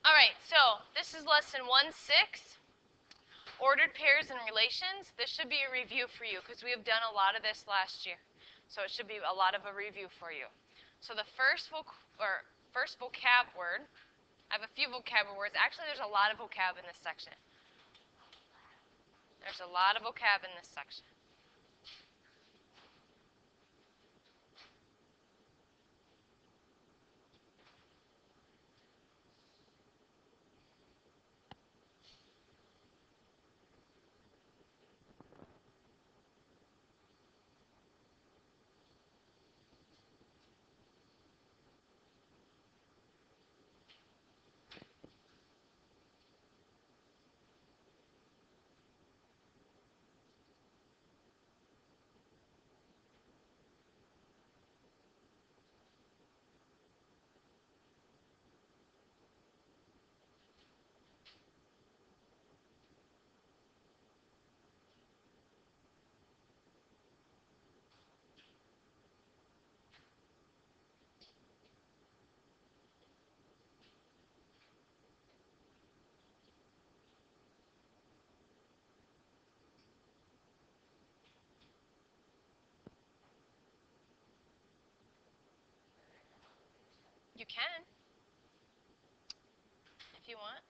All right, so this is lesson 1-6, ordered pairs and relations. This should be a review for you because we have done a lot of this last year. So it should be a lot of a review for you. So the first vocab word, I have a few vocab words. Actually, there's a lot of vocab in this section. There's a lot of vocab in this section. You can, if you want.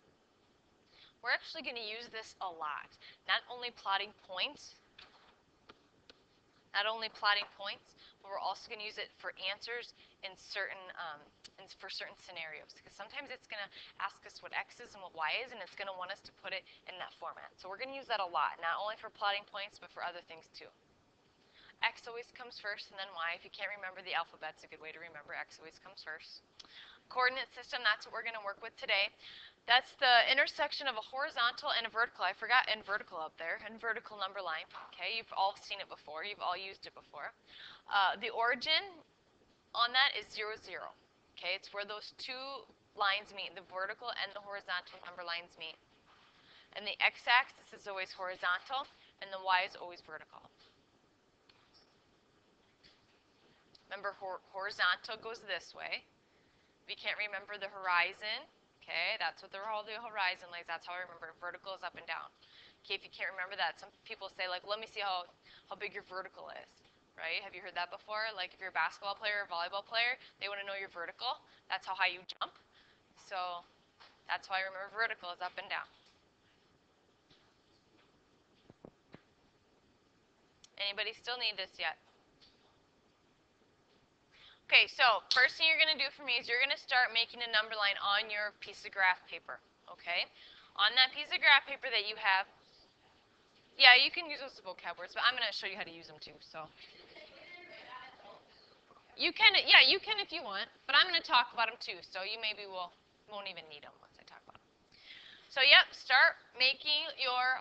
We're actually going to use this a lot. Not only plotting points, but we're also going to use it for answers in certain for certain scenarios. Because sometimes it's going to ask us what x is and what y is, and it's going to want us to put it in that format. So we're going to use that a lot, not only for plotting points, but for other things too. X always comes first, and then y. If you can't remember the alphabet, it's a good way to remember x always comes first. Coordinate system, that's what we're going to work with today. That's the intersection of a horizontal and a vertical. I forgot and vertical up there, and vertical number line. Okay, you've all seen it before. You've all used it before. The origin on that is 0, 0. Okay, it's where those two lines meet, the vertical and the horizontal number lines meet. And the x-axis is always horizontal, and the y is always vertical. Remember, horizontal goes this way. If you can't remember the horizon, okay, that's what they're all the horizon lines. That's how I remember it. Vertical is up and down. Okay, if you can't remember that, some people say, like, let me see how big your vertical is, right? Have you heard that before? Like, if you're a basketball player or volleyball player, they want to know your vertical. That's how high you jump. So that's why I remember vertical is up and down. Anybody still need this yet? Okay, so first thing you're going to do for me is you're going to start making a number line on your piece of graph paper, okay? On that piece of graph paper that you have, yeah, you can use those as vocab words, but I'm going to show you how to use them too, so. You can, yeah, you can if you want, but I'm going to talk about them too, so you maybe won't even need them once I talk about them. So, yep, start making your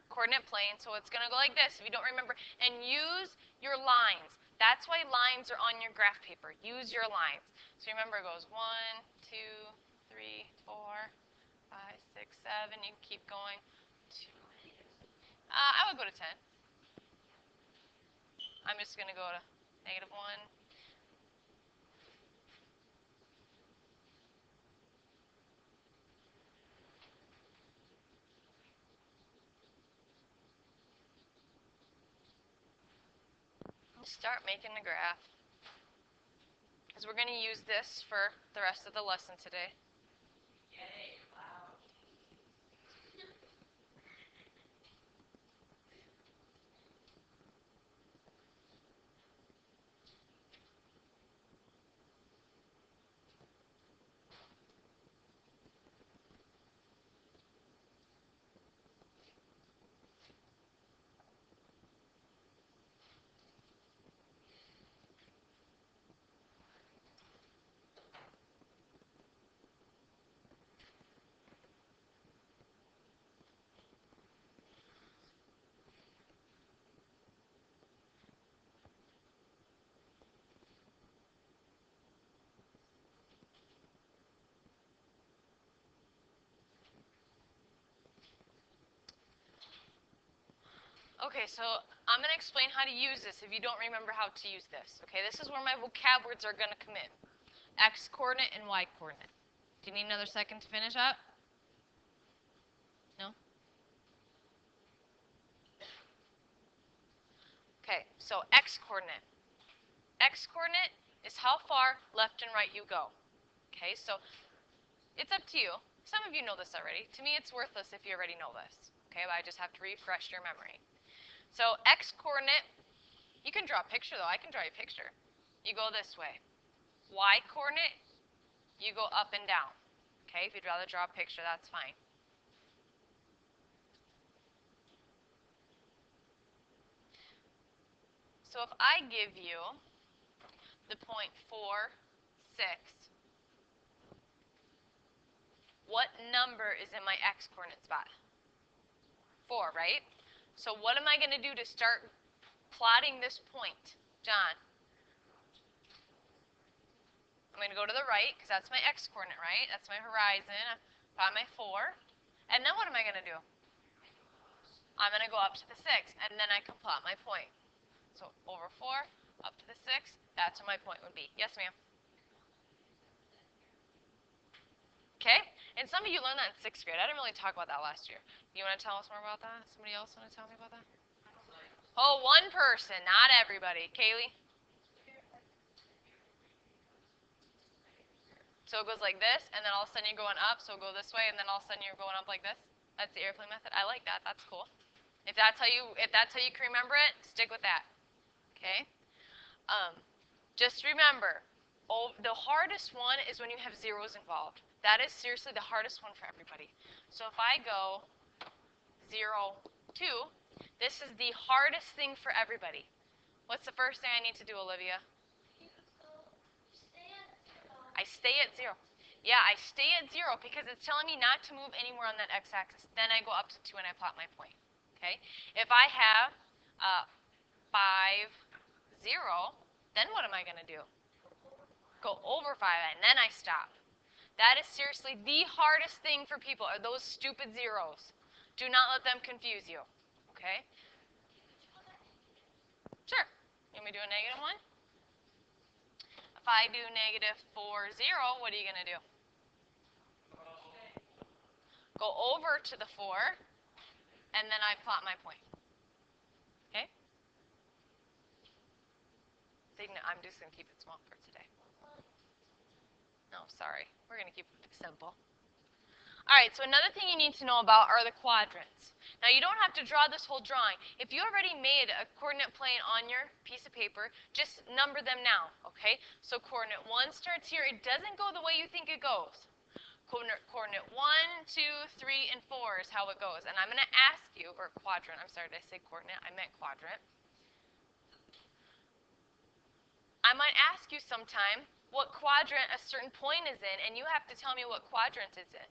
coordinate plane. So it's going to go like this if you don't remember. And use your lines. That's why lines are on your graph paper. Use your lines. So remember it goes 1, 2, 3, 4, 5, 6, 7. You can keep going. I would go to 10. I'm just going to go to -1. Start making the graph. Because we're going to use this for the rest of the lesson today. Yay, wow. Okay, so I'm going to explain how to use this if you don't remember how to use this. Okay, this is where my vocab words are going to come in. X coordinate and Y coordinate. Do you need another second to finish up? No? Okay, so X coordinate. X coordinate is how far left and right you go. Okay, so it's up to you. Some of you know this already. To me, it's worthless if you already know this. Okay, but I just have to refresh your memory. So X coordinate, you can draw a picture though. I can draw you a picture. You go this way. Y coordinate, you go up and down. Okay, if you'd rather draw a picture, that's fine. So if I give you the point 4, 6, what number is in my X coordinate spot? 4, right? So what am I going to do to start plotting this point? John? I'm going to go to the right because that's my X coordinate, right? That's my horizon. I plot my 4. And then what am I going to do? I'm going to go up to the 6, and then I can plot my point. So over 4, up to the 6, that's where my point would be. Yes, ma'am? Okay? And some of you learned that in 6th grade. I didn't really talk about that last year. You want to tell us more about that? Somebody else want to tell me about that? Oh, one person, not everybody. Kaylee? So it goes like this, and then all of a sudden you're going up, so go this way, and then all of a sudden you're going up like this? That's the airplane method? I like that. That's cool. If that's how you can remember it, stick with that. Okay? Just remember, the hardest one is when you have zeros involved. That is seriously the hardest one for everybody. So if I go 0, 2, this is the hardest thing for everybody. What's the first thing I need to do, Olivia? I stay at 0. Yeah, I stay at 0 because it's telling me not to move anywhere on that x-axis. Then I go up to 2 and I plot my point. Okay? If I have 5, 0, then what am I going to do? Go over 5, and then I stop. That is seriously the hardest thing for people, are those stupid zeros. Do not let them confuse you. Okay? Sure. You want me to do a -1? If I do -4, 0, what are you going to do? Go over to the 4, and then I plot my point. Okay? I'm just going to keep it small for today. No, sorry. We're going to keep it simple. All right, so another thing you need to know about are the quadrants. Now, you don't have to draw this whole drawing. If you already made a coordinate plane on your piece of paper, just number them now, okay? So coordinate 1 starts here. It doesn't go the way you think it goes. Coordinate 1, 2, 3, and 4 is how it goes. And I'm going to ask you, or quadrant, I'm sorry, did I say coordinate? I meant quadrant. I might ask you sometime what quadrant a certain point is in, and you have to tell me what quadrant it's in.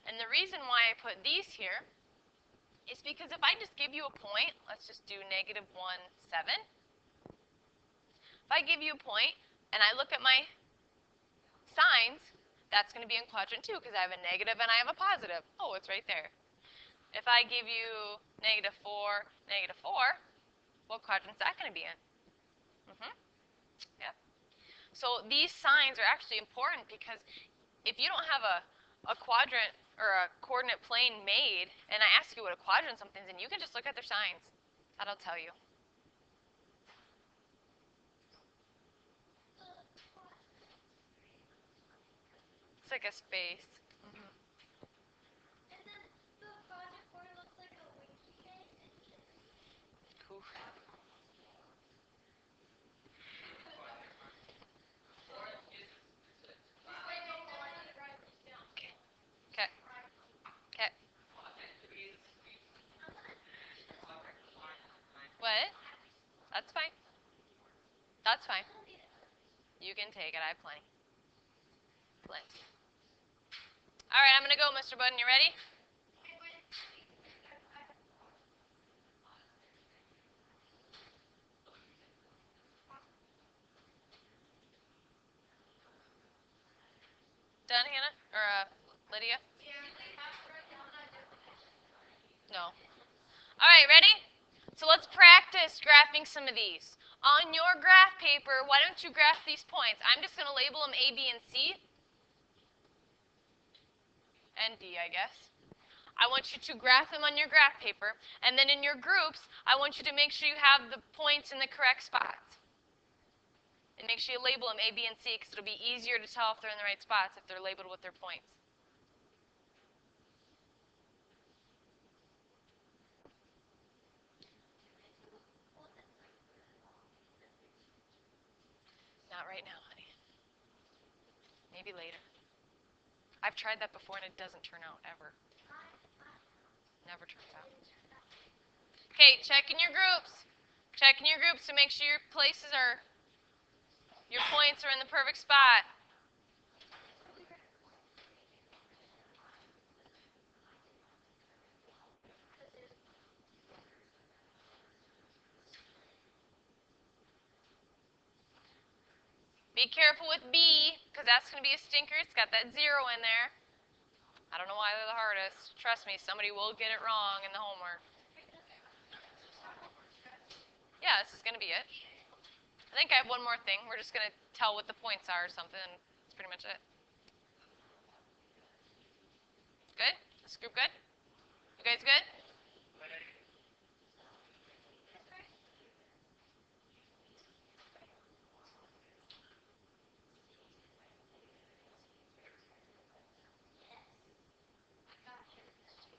And the reason why I put these here is because if I just give you a point, let's just do -1, 7. If I give you a point and I look at my signs, that's going to be in quadrant 2 because I have a negative and I have a positive. Oh, it's right there. If I give you -4, -4, what quadrant is that going to be in? Yeah. So these signs are actually important because if you don't have a quadrant or a coordinate plane made, and I ask you what a quadrant something's in, you can just look at their signs. That'll tell you. It's like a space. And then the quadrant 4 looks like a winky face. Cool. Okay. Okay. What? That's fine. That's fine. You can take it. I have plenty. Plenty. All right, I'm going to go, Mr. Budden. You ready? Done, Hannah? Or Lydia? No. All right, ready? So let's practice graphing some of these. On your graph paper, why don't you graph these points? I'm just going to label them A, B, and C. And D, I guess. I want you to graph them on your graph paper, and then in your groups, I want you to make sure you have the points in the correct spots. And make sure you label them A, B, and C, because it'll be easier to tell if they're in the right spots if they're labeled with their points. Not right now, honey. Maybe later. I've tried that before, and it doesn't turn out ever. Never turns out. Okay, check in your groups. Check in your groups to make sure your your points are in the perfect spot. Be careful with B, because that's going to be a stinker. It's got that 0 in there. I don't know why they're the hardest. Trust me, somebody will get it wrong in the homework. Yeah, this is going to be it. I think I have one more thing. We're just going to tell what the points are or something. That's pretty much it. Good? This group good? You guys good?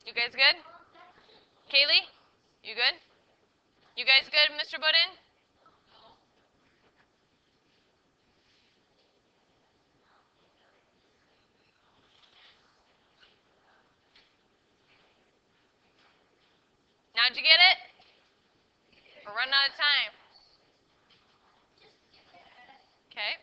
You guys good? Kaylee? You good? You guys good, Mr. Budden? Now, did you get it? We're running out of time. Okay.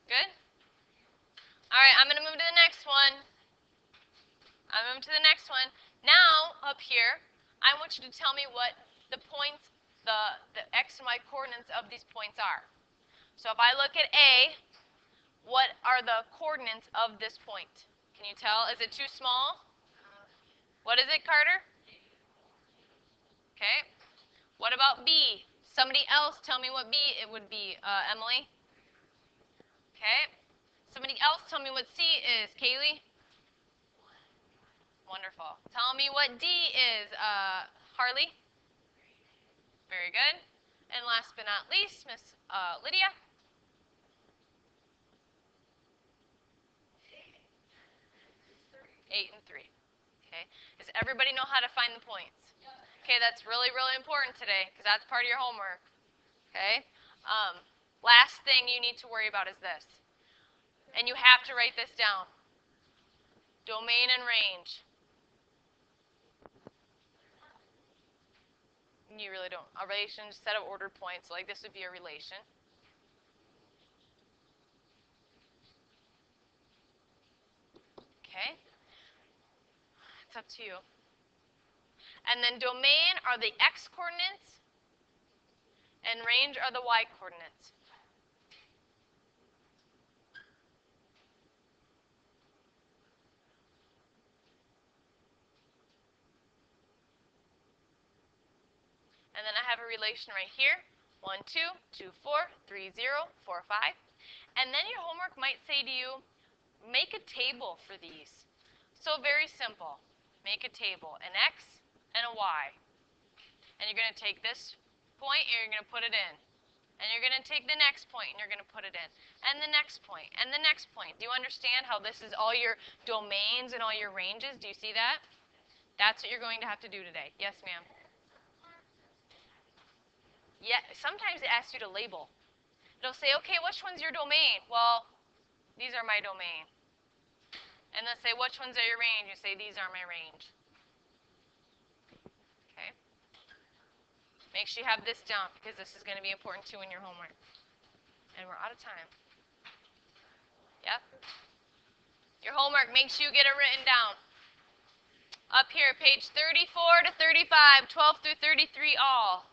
Good? All right, I'm going to move to the next one. I'm moving to the next one. Now, up here, I want you to tell me what the points, the x and y coordinates of these points are. So if I look at A, what are the coordinates of this point? Can you tell? Is it too small? What is it, Carter? Okay. What about B? Somebody else tell me what B it would be, Emily. Okay. Somebody else tell me what C is, Kaylee. Wonderful. Tell me what D is, Harley. Very good. And last but not least, Miss Lydia. 8 and 3. Okay. Does everybody know how to find the points? Okay, that's really, really important today because that's part of your homework. Okay. Last thing you need to worry about is this. And you have to write this down. Domain and range. You really don't. A relation, set of ordered points. Like this would be a relation. Okay. It's up to you. And then domain are the x coordinates, and range are the y coordinates. And then I have a relation right here. 1, 2, 2, 4, 3, 0, 4, 5. And then your homework might say to you, make a table for these. So very simple. Make a table, an x and a y. And you're going to take this point and you're going to put it in. And you're going to take the next point and you're going to put it in. And the next point and the next point. Do you understand how this is all your domains and all your ranges? Do you see that? That's what you're going to have to do today. Yes, ma'am. Yeah, sometimes it asks you to label. It'll say, okay, which one's your domain? Well, these are my domain. And they'll say, which ones are your range? You say, these are my range. Okay. Make sure you have this down because this is going to be important too in your homework. And we're out of time. Yep. Your homework, make sure you get it written down. Up here, page 34 to 35, 12 through 33 all.